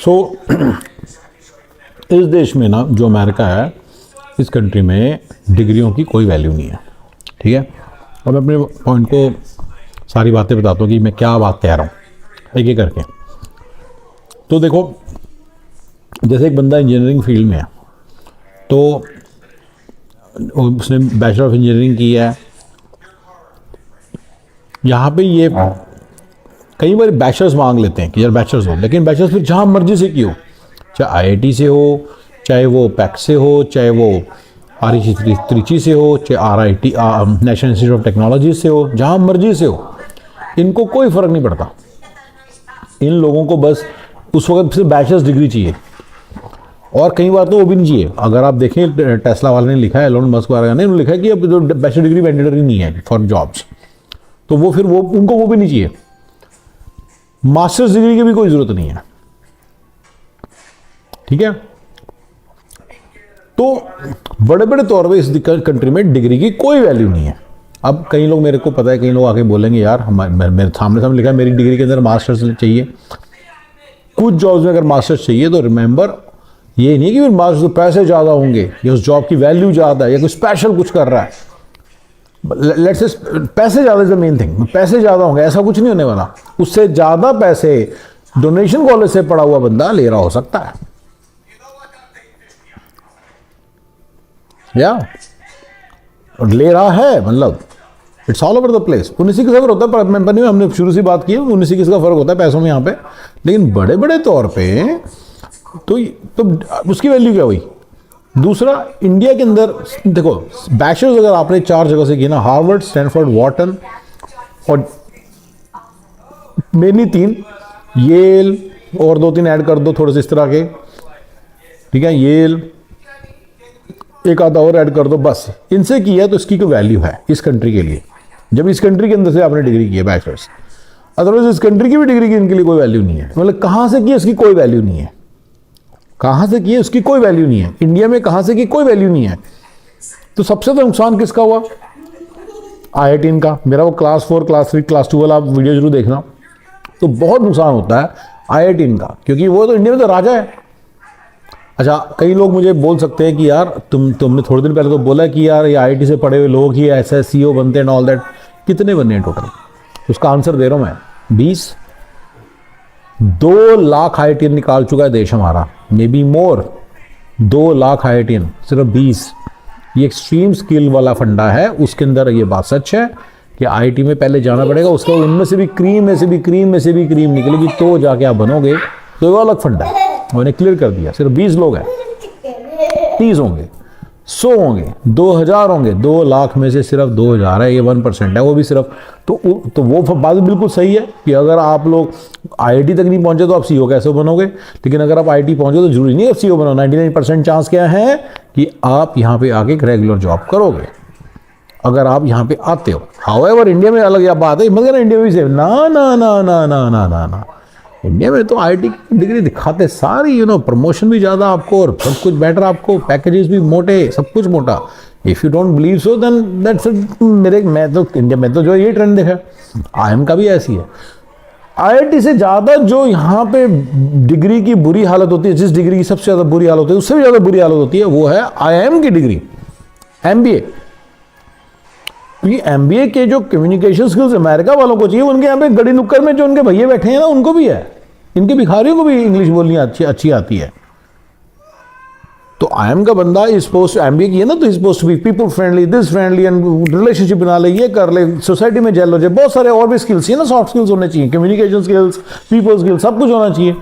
सो इस देश में ना, जो अमेरिका है, इस कंट्री में डिग्रियों की कोई वैल्यू नहीं है, ठीक है। और मैं अपने पॉइंट को सारी बातें बताता हूँ कि मैं क्या बात कह रहा हूँ एक एक करके। तो देखो, जैसे एक बंदा इंजीनियरिंग फील्ड में है, तो उसने बैचलर ऑफ इंजीनियरिंग की है। यहाँ पे ये कई बार बैचलर्स मांग लेते हैं कि यार बैचलर्स हो, लेकिन बैचलर्स फिर जहाँ मर्जी से की हो, चाहे आईआईटी से हो, चाहे वो पैक से हो, चाहे वो आरआईटी त्रिची से हो, चाहे RIT national institute of technology से हो, जहाँ मर्जी से हो, इनको कोई फ़र्क नहीं पड़ता। इन लोगों को बस उस वक्त सिर्फ बैचलर्स डिग्री चाहिए, और कई बार तो वो भी नहीं चाहिए। अगर आप देखें, टेस्ला वाले ने लिखा है, एलोन मस्क वाले ने लिखा है कि अब जो बैचलर डिग्री मैंडेटरी नहीं है फॉर जॉब्स, तो वो फिर उनको वो भी नहीं चाहिए। मास्टर्स डिग्री की भी कोई ज़रूरत नहीं है, ठीक है। तो बड़े बड़े तौर पे इस कंट्री में डिग्री की कोई वैल्यू नहीं है। अब कई लोग, मेरे को पता है, कई लोग आके बोलेंगे यार मेरे सामने लिखा है मेरी डिग्री के अंदर मास्टर्स चाहिए। कुछ जॉब्स में अगर मास्टर्स चाहिए तो रिमेंबर, ये नहीं कि फिर मास्टर्स तो पैसे ज़्यादा होंगे या उस जॉब की वैल्यू ज़्यादा है या कोई स्पेशल कुछ कर रहा है। लेट्स से पैसे ज़्यादा इज द मेन थिंग, पैसे ज़्यादा होंगे ऐसा कुछ नहीं होने वाला। उससे ज़्यादा पैसे डोनेशन कॉलेज से पढ़ा हुआ बंदा ले रहा हो सकता है, या और ले रहा है, मतलब it's all over the place. 19 का फर्क होता है, पर हमने शुरू से बात की है, 19 का फर्क होता है पैसों में यहाँ पे, लेकिन बड़े बड़े तौर पे तो उसकी वैल्यू क्या हुई। दूसरा, इंडिया के अंदर देखो, बैचलर्स अगर आपने 4 जगह से किया ना, हार्वर्ड, स्टैनफोर्ड, वॉर्टन और मेनली 3, येल और 2-3 ऐड कर दो थोड़े से इस तरह के, ठीक है, येल एक आधा और ऐड कर दो, बस इनसे किया तो इसकी कोई वैल्यू है इस कंट्री के लिए, जब इस कंट्री के अंदर से आपने डिग्री की है बैचलर्स। अदरवाइज इस कंट्री की भी डिग्री की इनके लिए कोई वैल्यू नहीं है। मतलब कहाँ से की इसकी कोई वैल्यू नहीं है, कहाँ से की उसकी कोई वैल्यू नहीं है। इंडिया में कहाँ से की कोई वैल्यू नहीं है। तो सबसे तो नुकसान किसका हुआ, IIT का। मेरा वो क्लास 4, क्लास 3, क्लास 2 वाला आप वीडियो जरूर देखना। तो बहुत नुकसान होता है IIT का, क्योंकि वो तो इंडिया में तो राजा है। अच्छा, कई लोग मुझे बोल सकते हैं कि यार तुमने थोड़े दिन पहले तो बोला कि यार ये IIT से पढ़े हुए लोग ही ऐसा CEO बनते हैं, ऑल दैट। कितने बने हैं टोटल, उसका आंसर दे रहा हूं मैं, 20। 2 लाख IIT निकाल चुका है देश हमारा, may be more. 2 lakh IIT, सिर्फ 20। ये एक्सट्रीम स्किल वाला फंडा है, उसके अंदर ये बात सच है कि IIT में पहले जाना पड़ेगा, उसका उनमें से भी क्रीम में से भी क्रीम में से भी क्रीम निकलेगी, तो जाके आप बनोगे। तो वो अलग फंडा है, मैंने क्लियर कर दिया। सिर्फ 20 लोग हैं, 30 होंगे, 100 होंगे, 2000 होंगे, 2 लाख में से सिर्फ 2000 है, ये 1% है, वो भी सिर्फ। तो वो बात बिल्कुल सही है कि अगर आप लोग IIT तक नहीं पहुंचे तो आप CEO कैसे बनोगे, लेकिन अगर आप IIT पहुंचे तो जरूरी नहीं है CEO बनो। 99% चांस क्या है कि आप यहाँ पे आके एक रेगुलर जॉब करोगे, अगर आप यहाँ पे आते हो। हाउएवर इंडिया में अलग या बात है, मतलब इंडिया में भी सेम, ना ना ना ना ना ना ना ना इंडिया में तो IIT की डिग्री दिखाते सारी, प्रमोशन भी ज़्यादा आपको और सब कुछ बेटर आपको, पैकेजेस भी मोटे, सब कुछ मोटा। If you don't believe so then that's मैं तो इंडिया में तो जो ये ट्रेंड देखा, IIM का भी ऐसी है। IIT से ज़्यादा जो यहाँ पे डिग्री की बुरी हालत होती है, जिस डिग्री की सबसे ज़्यादा बुरी हालत होती है, उससे भी ज़्यादा बुरी हालत होती है, वो है IIM की डिग्री, MBA। क्योंकि MBA के जो कम्युनिकेशन स्किल्स अमेरिका वालों को चाहिए, उनके यहाँ पे गड़ी नुक्कड़ में जो उनके भैया बैठे हैं ना, उनको भी है। इनके भिखारियों को भी इंग्लिश बोलनी अच्छी आती है। तो IIM का बंदा इस पोस्ट MBA की है ना, तो इस पोस्ट भी people friendly, this friendly, and relationship बना ले, ये कर ले, सोसाइटी में जेल हो जाए, बहुत सारे और भी स्किल्स चाहिए ना, सॉफ्ट स्किल्स होने चाहिए, कम्युनिकेशन स्किल्स, पीपल स्किल्स, सब कुछ होना चाहिए,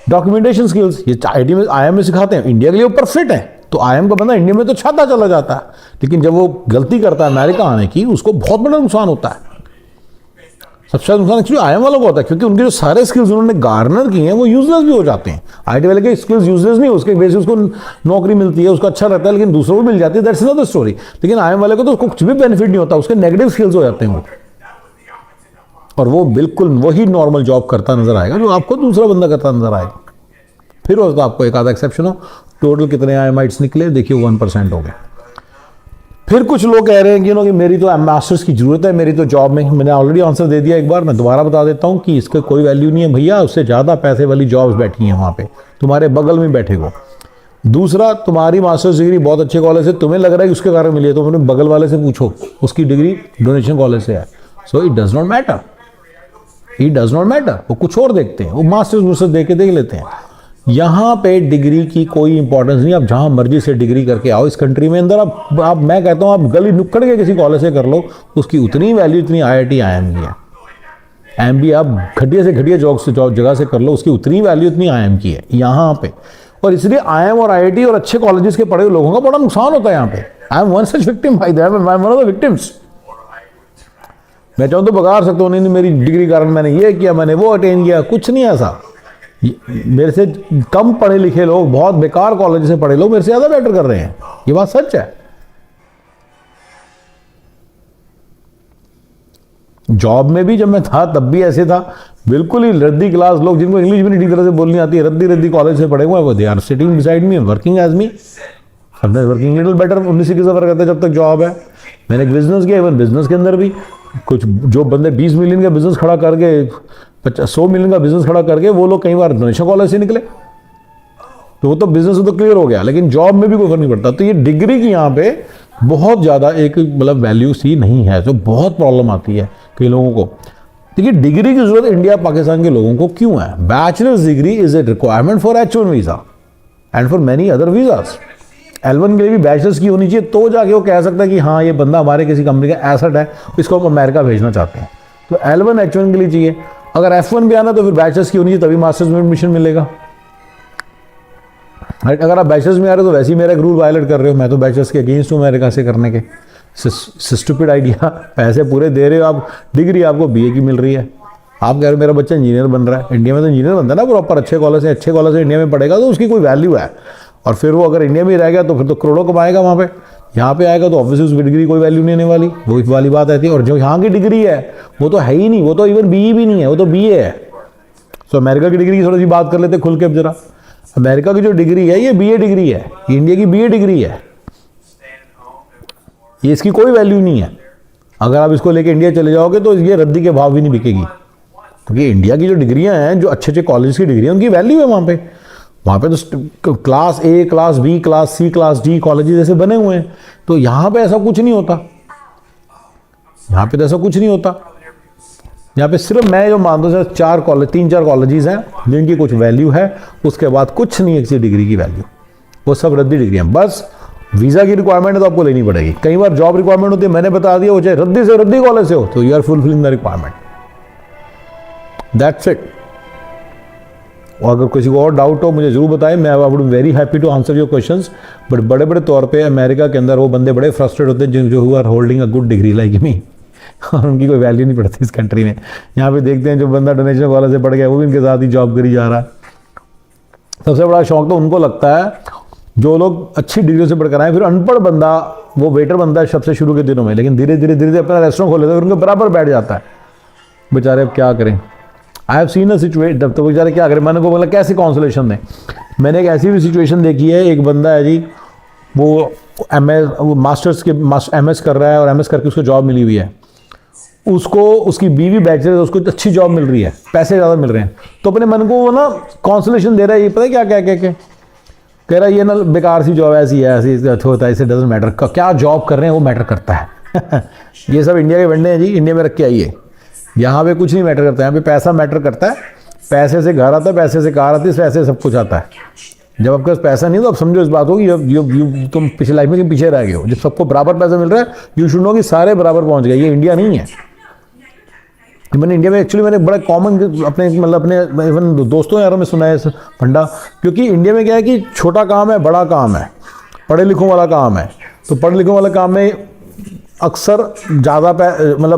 डॉक्यूमेंटेशन स्किल्स। ये IIM में सिखाते हैं, इंडिया के लिए वो परफेक्ट है। तो IIM का बंदा इंडिया में तो छाता चला जाता है, लेकिन जब वो गलती करता है अमेरिका आने की, उसको बहुत बड़ा नुकसान होता है। सबसे ज्यादा नुकसान एक्चुअली IIM वालों को होता है, क्योंकि उनके जो सारे स्किल्स उन्होंने गार्नर किए हैं वो यूजलेस भी हो जाते हैं। IIT वाले के स्किल्स यूजलेस नहीं, उसके बेसिस उसको नौकरी मिलती है, उसका अच्छा रहता है, लेकिन दूसरों को मिल जाती है, दैट्स अनदर स्टोरी। लेकिन IIM वाले को तो कुछ भी बेनिफिट नहीं होता, उसके नेगेटिव स्किल्स हो जाते हैं वो, और वो बिल्कुल वही नॉर्मल जॉब करता नजर आएगा जो आपको दूसरा बंदा करता नजर आएगा। फिर हो तो आपको एक आधा एक्सेप्शन हो। टोटल कितने IIMites निकले देखिए, 1% हो गए। फिर कुछ लोग कह रहे हैं कि मेरी तो मास्टर्स की ज़रूरत है, मेरी तो जॉब में, मैंने ऑलरेडी आंसर दे दिया एक बार, मैं दोबारा बता देता हूँ कि इसका कोई वैल्यू नहीं है भैया, उससे ज़्यादा पैसे वाली जॉब्स बैठी हैं वहाँ पे, तुम्हारे बगल में बैठे हो। दूसरा, तुम्हारी मास्टर्स डिग्री बहुत अच्छे कॉलेज से तुम्हें लग रहा है कि उसके कारण मिली है, तो अपने बगल वाले से पूछो, उसकी डिग्री डोनेशन कॉलेज से है। So it does not matter, it does not matter. वो कुछ और देखते हैं, वो मास्टर्स देख लेते हैं। यहाँ पे डिग्री की कोई इंपॉर्टेंस नहीं, आप जहाँ मर्जी से डिग्री करके आओ इस कंट्री में अंदर। आप मैं कहता हूँ आप गली नुक्कड़ के किसी कॉलेज से कर लो, उसकी उतनी वैल्यू इतनी IIT IIM की है। MBA आप घटिया से घटिया जगह से कर लो, उसकी उतनी वैल्यू इतनी IIM की है यहाँ पे। और इसलिए IIM और IIT और अच्छे कॉलेजेस के पढ़े हुए लोगों का बड़ा नुकसान होता है यहाँ पे। I am one such victim, I am one of the victims. मैं चाहूँ तो बगाड़ सकता हूँ, नहीं मेरी डिग्री कारण मैंने ये किया, मैंने वो अटेन किया, कुछ नहीं ऐसा। मेरे से कम पढ़े लिखे लोग, बहुत बेकार कॉलेज से पढ़े लोग मेरे से ज़्यादा बेटर कर रहे हैं, ये बात सच है। जॉब में भी जब मैं था तब भी ऐसे था, बिल्कुल ही रद्दी क्लास लोग जिनको इंग्लिश भी नहीं ठीक तरह से बोलनी आती है, रद्दी कॉलेज से पढ़े हुए हैं, वो they are sitting beside me working as me, sometimes working little better. 19 की सफर करते जब तक जॉब है। मैंने एक बिजनेस किया, इवन बिजनेस के अंदर भी कुछ जो बंदे 20 मिलियन का बिजनेस खड़ा करके 100 मिलियन का बिजनेस खड़ा करके, वो लोग कई बार डोनेशन कॉलेज से निकले, तो वो तो बिजनेस तो क्लियर हो गया, लेकिन जॉब में भी कोई फर्क नहीं पड़ता। तो ये डिग्री की यहाँ पे बहुत ज़्यादा एक मतलब वैल्यू सी नहीं है, तो बहुत प्रॉब्लम आती है कई लोगों को। देखिए डिग्री की जरूरत इंडिया पाकिस्तान के लोगों को क्यों है? Bachelors degree is a requirement for H1 visa and for many other visas. L1 के लिए भी बैचलर्स की होनी चाहिए, तो जाके वो कह सकता है कि हाँ ये बंदा हमारे किसी कंपनी का एसेट है, इसको हम अमेरिका भेजना चाहते हैं। तो L1 H1 के लिए चाहिए। अगर F1 भी आना तो फिर बैचलर्स की होनी चाहिए, तभी मास्टर्स में एडमिशन मिलेगा। अगर आप बैचलर्स में आ रहे हो तो वैसे ही मेरा एक रूल वायलेट कर रहे हो। मैं तो बैचलर्स के अगेंस्ट हूँ अमेरिका से करने के। Stupid idea. पैसे पूरे दे रहे हो आप, डिग्री आपको BA की मिल रही है, आप कह रहे हो मेरा बच्चा इंजीनियर बन रहा है। इंडिया में तो इंजीनियर बनता है ना प्रॉपर, अच्छे कॉलेज से इंडिया में पढ़ेगा तो उसकी कोई वैल्यू है। और फिर वो अगर इंडिया में रह गया तो फिर तो करोड़ों कमाएगा वहाँ पे। यहाँ पे आएगा तो ऑब्वियसली उसकी डिग्री कोई वैल्यू नहीं आने वाली, वो इस वाली बात आती है। और जो यहाँ की डिग्री है वो तो है ही नहीं, वो तो इवन BE भी नहीं है, वो तो BA है। तो अमेरिका की डिग्री की थोड़ी सी बात कर लेते खुल के अब जरा। अमेरिका की जो डिग्री है ये BA डिग्री है, इंडिया की BA डिग्री है, ये इसकी कोई वैल्यू नहीं है। अगर आप इसको लेके इंडिया चले जाओगे तो ये रद्दी के भाव भी नहीं बिकेगी, क्योंकि इंडिया की जो डिग्रियां हैं, जो अच्छे कॉलेज की डिग्रियां, उनकी वैल्यू है वहाँ पे। वहाँ पे तो class A, class B, class C, class D colleges जैसे बने हुए हैं। तो यहाँ पे ऐसा कुछ नहीं होता, यहाँ पे तो ऐसा कुछ नहीं होता। यहाँ पे सिर्फ मैं जो मानता हूँ 3-4 कॉलेजेस हैं जिनकी कुछ वैल्यू है, उसके बाद कुछ नहीं है किसी डिग्री की वैल्यू, वो सब रद्दी डिग्रियाँ। बस वीज़ा की रिक्वायरमेंट है तो आपको लेनी पड़ेगी। कई बार जॉब रिक्वायरमेंट होती है, मैंने बता दिया, वो चाहे रद्दी से रद्दी कॉलेज से हो, तो you are fulfilling the requirement, that's it. और अगर किसी को और डाउट हो मुझे जरूर बताएं, मैं I would very happy to answer your questions. But बड़े बड़े तौर पे अमेरिका के अंदर वो बंदे बड़े फ्रस्ट्रेट होते हैं जो who are holding a good degree like me, और उनकी कोई वैल्यू नहीं पड़ती इस कंट्री में। यहाँ पे देखते हैं जो बंदा डोनेशन कॉलेज से पढ़ गया वो भी इनके साथ ही जॉब करी जा रहा है। सबसे बड़ा शौक तो उनको लगता है जो लोग अच्छी डिग्री से पढ़कर आए, फिर अनपढ़ बंदा वो वेटर बनता है सबसे शुरू के दिनों में, लेकिन धीरे धीरे अपना रेस्टोरेंट खोल लेता है, उनके बराबर बैठ जाता है। बेचारे अब क्या करें, I have seen a situation. तब तो बेचारे क्या करें, मैंने को बोला कैसे कॉन्सोलेशन दें। मैंने एक ऐसी भी सिचुएशन देखी है, एक बंदा है जी, वो MS कर रहा है और MS करके उसको जॉब मिली हुई है, उसको उसकी बीवी बैचलर है, उसको अच्छी जॉब मिल रही है, पैसे ज़्यादा मिल रहे हैं, तो अपने मन को वो ना कॉन्सोलेशन दे रहा है, ये पता है क्या क्या कह रहा है, ये ना बेकार सी जॉब ऐसी है, ऐसी होता है, इसे डजंट मैटर, क्या जॉब कर रहे हैं वो मैटर करता है। ये सब इंडिया के बंदे हैं जी, इंडिया में रख के आइए। यहाँ पे कुछ नहीं मैटर करता है, यहाँ पे पैसा मैटर करता है। पैसे से घर आता है, पैसे से कार आती है, पैसे से सब कुछ आता है। जब आपके पास पैसा नहीं तो आप समझो इस बात को कि तुम पिछले लाइफ में पीछे रह गए हो। जब सबको बराबर पैसा मिल रहा है, यू शुड नो कि सारे बराबर पहुँच गए। ये इंडिया नहीं है। मैंने इंडिया में एक्चुअली मैंने बड़ा कॉमन अपने इवन दोस्तों यारों में सुना है इस फंडा, क्योंकि इंडिया में क्या है कि छोटा काम है, बड़ा काम है, पढ़े लिखों वाला काम है। तो पढ़े लिखों वाला काम में अक्सर ज़्यादा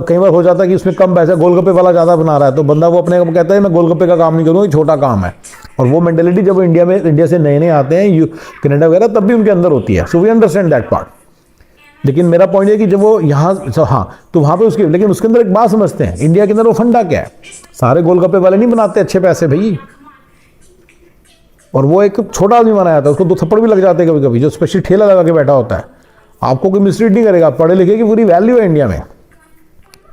कई बार हो जाता है कि उसमें कम पैसा, गोलगप्पे वाला ज़्यादा बना रहा है, तो बंदा वो अपने को कहता है मैं गोलगप्पे का काम नहीं करूँगा, छोटा काम है। और वो मेंटेलिटी जब इंडिया से नए आते हैं, कनाडा वगैरह, तब भी उनके अंदर होती है। So we understand that part. लेकिन मेरा पॉइंट है कि जब वो यहाँ हाँ, तो वहाँ पे उसके, लेकिन उसके अंदर एक बात समझते हैं, इंडिया के अंदर वो फंडा क्या है, सारे गोलगप्पे वाले नहीं बनाते अच्छे पैसे भाई। और वो एक छोटा आदमी बनाया था, उसको 2 थप्पड़ भी लग जाते हैं कभी कभी, जो स्पेशली ठेला लगा के बैठा होता है। आपको कोई मिसरीड नहीं करेगा, पढ़े लिखे की पूरी वैल्यू है इंडिया में।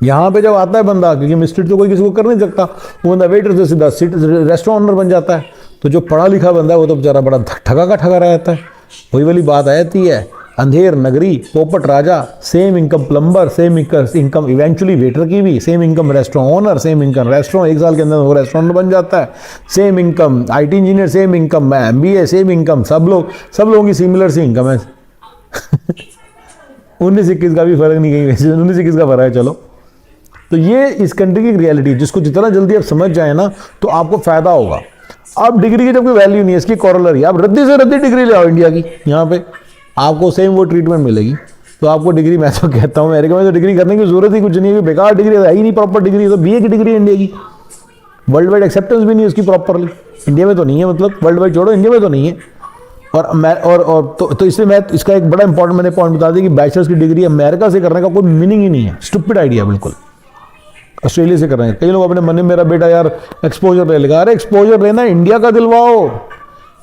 यहाँ पे जब आता है बंदा, क्योंकि मिस्ट्रीट तो कोई किसी को कर नहीं सकता, वो बंदा वेटर से सीधा रेस्टोरेंट ओनर बन जाता है। तो जो पढ़ा लिखा बंदा है वो तो बेचारा बड़ा ठगा का ठगा रहता है। वही वाली बात आती है, अंधेर नगरी पोपट राजा, same income plumber, same income eventually waiter की भी, same income restaurant owner, same income restaurant, 1 साल के अंदर वो रेस्टोरेंट बन जाता है। Same income IT engineer, same income MBA, same income, सब लोगों की सिमिलर सी इनकम है। 19-21 का भी फर्क नहीं, कहीं वैसे 19-21 का फर्क है। चलो, तो ये इस कंट्री की रियलिटी, जिसको जितना जल्दी आप समझ जाए ना तो आपको फायदा होगा। अब डिग्री की जब कोई वैल्यू नहीं है, इसकी कॉरलरी, आप रद्दी से रद्दी डिग्री ले आओ इंडिया की, यहाँ पे आपको सेम वो ट्रीटमेंट मिलेगी। तो आपको डिग्री, मैं तो कहता हूँ अमेरिका में तो डिग्री करने की जरूरत ही कुछ नहीं है, बेकार डिग्री है ही नहीं, प्रॉपर डिग्री तो BA की डिग्री है इंडिया की, वर्ल्ड वाइड एक्सेप्टेंस भी नहीं है उसकी प्रॉपरली, इंडिया में तो नहीं है, मतलब वर्ल्ड वाइड छोड़ो, इंडिया में तो नहीं है। और मैं तो इसलिए मैं इसका एक बड़ा इंपॉर्टेंट मैंने पॉइंट बता दिया कि बैचलर्स की डिग्री अमेरिका से करने का कोई मीनिंग ही नहीं है, स्टूपिड आइडिया बिल्कुल। ऑस्ट्रेलिया से कर रहे हैं कई लोग अपने मन में, मेरा बेटा यार एक्सपोजर ले लेगा। अरे एक्सपोजर लेना इंडिया का दिलवाओ,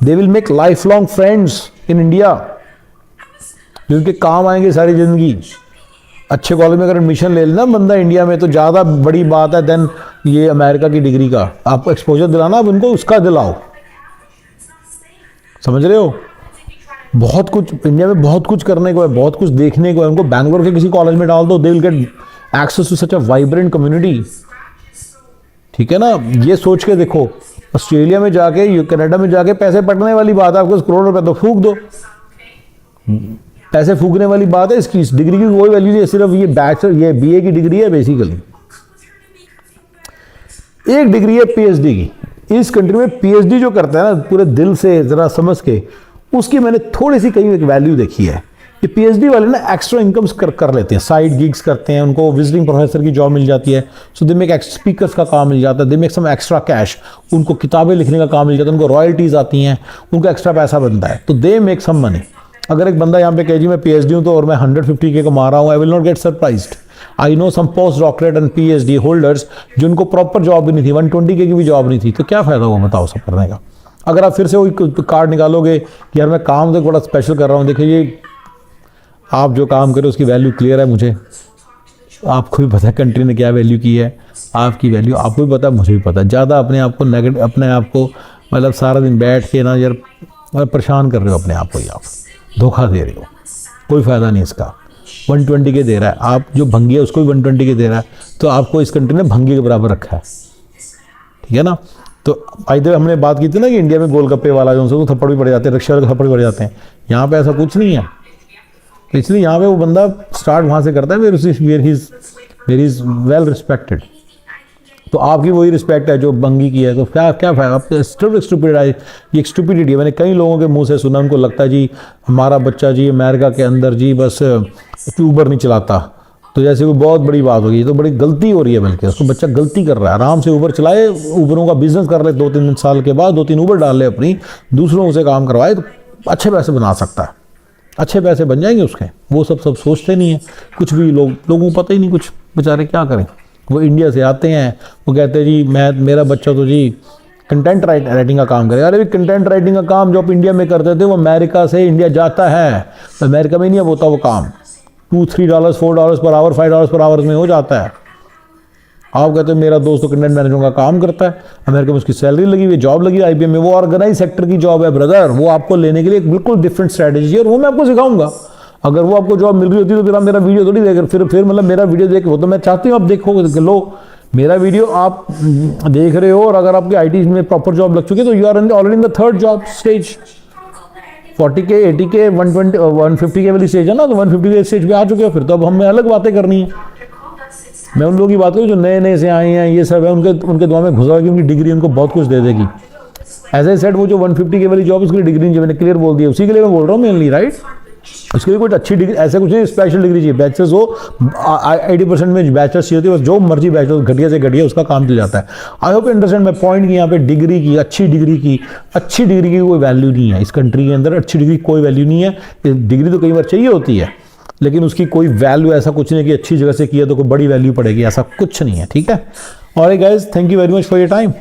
they will make life long friends in India, जिनके काम आएंगे सारी जिंदगी। अच्छे कॉलेज में अगर एडमिशन ले लेना बंदा इंडिया में, तो ज़्यादा बड़ी बात है देन ये अमेरिका की डिग्री का। आपको एक्सपोजर दिलाना, अब उनको उसका दिलाओ, समझ रहे हो। बहुत कुछ इंडिया में, बहुत कुछ करने को है, बहुत कुछ देखने को है। उनको बैंगलोर के किसी कॉलेज में डाल दो, they will get access to such a vibrant community, ठीक है ना। ये सोच के देखो, ऑस्ट्रेलिया में जाके, कनाडा में जाके पैसे पटने वाली बात है, आपको करोड़ रुपए तो फूक दो, पैसे फूकने वाली बात है। इसकी इस डिग्री की कोई वैल्यू नहीं है, सिर्फ ये बैचलर, ये BA की डिग्री है बेसिकली। एक डिग्री है PhD की। इस कंट्री में PhD जो करता है ना पूरे दिल से, जरा समझ के, उसकी मैंने थोड़ी सी कहीं एक वैल्यू देखी है। ये PhD वाले ना एक्स्ट्रा इनकम्स कर लेते हैं, साइड गिग्स करते हैं, उनको विजिटिंग प्रोफेसर की जॉब मिल जाती है, सो दे मेक स्पीकर्स का काम मिल जाता है, they make some extra cash, उनको किताबें लिखने का काम मिल जाता है, उनको रॉयल्टीज आती हैं, उनको एक्स्ट्रा पैसा बनता है, तो दे मेक सम मनी। अगर एक बंदा यहाँ पे कहे जी मैं PhD हूँ तो और मैं 150K कमा रहा हूँ, I will not get surprised. I know some post doctorate and PhD holders जिनको प्रॉपर जॉब भी नहीं थी, 120K की भी जॉब नहीं थी, तो क्या फायदा हुआ बताओ सब करने का। अगर आप फिर से वही कार्ड निकालोगे कि यार मैं काम तो बड़ा स्पेशल कर रहा हूँ, देखिए ये आप जो काम करें उसकी वैल्यू क्लियर है मुझे, आपको भी पता है कंट्री ने क्या वैल्यू की है, आपकी वैल्यू आपको भी पता है, मुझे भी पता है। ज़्यादा अपने आप को नेगेटिव, अपने आप को मतलब सारा दिन बैठ के ना यार परेशान कर रहे हो अपने आप को ही, आप धोखा दे रहे हो, कोई फ़ायदा नहीं इसका। 120K दे रहा है, आप जो भंगी है उसको भी 120K दे रहा है, तो आपको इस कंट्री ने भंगी के बराबर रखा है, ठीक है ना। तो इधर हमने बात की थी ना कि इंडिया में गोलगप्पे वाला जो उनसे तो थप्पड़ भी पड़ जाते हैं, रिक्शा वाले थप्पड़ भी पड़ जाते हैं, यहाँ पे ऐसा कुछ नहीं है। तो इसलिए यहाँ पे वो बंदा स्टार्ट वहाँ से करता है वेयर इज़ वेल रिस्पेक्टेड। तो आपकी वही रिस्पेक्ट है जो बंगी की है, तो क्या क्या फायदा। ये स्टूपिडिटी है। मैंने कई लोगों के मुंह से सुना, उनको लगता है जी हमारा बच्चा जी अमेरिका के अंदर जी बस ऊबर नहीं चलाता, तो जैसे कोई बहुत बड़ी बात होगी, तो बड़ी गलती हो रही है, बल्कि उसको बच्चा गलती कर रहा है। आराम से ऊबर चलाए, ऊबरों का बिजनेस कर ले, 2-3 साल के बाद 2-3 ऊबर डाल ले अपनी, दूसरों से काम करवाए, तो अच्छे पैसे बना सकता है, अच्छे पैसे बन जाएंगे उसके। वो सब सोचते नहीं है कुछ भी, लोगों को पता ही नहीं कुछ, बेचारे क्या करें। वो इंडिया से आते हैं, वो कहते हैं जी मेरा बच्चा तो जी कंटेंट राइटिंग का काम करेगा। अरे भी कंटेंट राइटिंग का काम जो आप इंडिया में करते थे वो अमेरिका से इंडिया जाता है, तो अमेरिका में नहीं होता वो काम। $2-3 $4 पर आवर, $5 पर आवर में हो जाता है। आप कहते हैं मेरा दोस्त तो कंटेंट मैनेजमेंट का काम करता है, अमेरिका में उसकी सैलरी लगी हुई है, जॉब लगी है IBM में, वो ऑर्गेनाइज सेक्टर की जॉब है ब्रदर, वो आपको लेने के लिए एक बिल्कुल डिफरेंट स्ट्रैटेजी है, और वो मैं आपको सिखाऊंगा। अगर वो आपको जॉब मिल रही होती तो फिर आप मेरा वीडियो थोड़ी देख, फिर मतलब मेरा वीडियो देख, वो तो मैं चाहती हूँ आप देखो, लो मेरा वीडियो आप देख रहे हो, और अगर आपकी IT में प्रॉपर जॉब लग चुकी है तो you are already in the third job stage. 40K 80K 150K वाली स्टेज है ना, तो 150K स्टेज पे आ चुके हो, फिर तो अब हमें अलग बातें करनी है। मैं उन लोगों की बात करूँ जो नए से आए हैं, ये सब है, उनके दुआ में घुसा कि उनकी डिग्री उनको बहुत कुछ दे देगी। ऐसे सेट वो जो 150K वाली जॉब, उसकी डिग्री नहीं, मैंने क्लियर बोल दिया, उसी के लिए मैं बोल रहा हूँ मेनली, राइट। उसके लिए कोई अच्छी डिग्री, ऐसा कुछ नहीं स्पेशल डिग्री चाहिए, बैचलर्स हो 80% में बैचलर्स चाहिए होती है, बस जो मर्जी बैचलर्स घटिया से घटिया उसका काम चल जाता है। I hope understand my point कि यहाँ पे डिग्री की, अच्छी डिग्री की कोई वैल्यू नहीं है इस कंट्री के अंदर। अच्छी डिग्री कोई वैल्यू नहीं है, डिग्री तो कई बार चाहिए होती है, लेकिन उसकी कोई वैल्यू ऐसा कुछ नहीं है कि अच्छी जगह से किया तो कोई बड़ी वैल्यू पड़ेगी, ऐसा कुछ नहीं है, ठीक है। Alright guys, thank you very much for your time.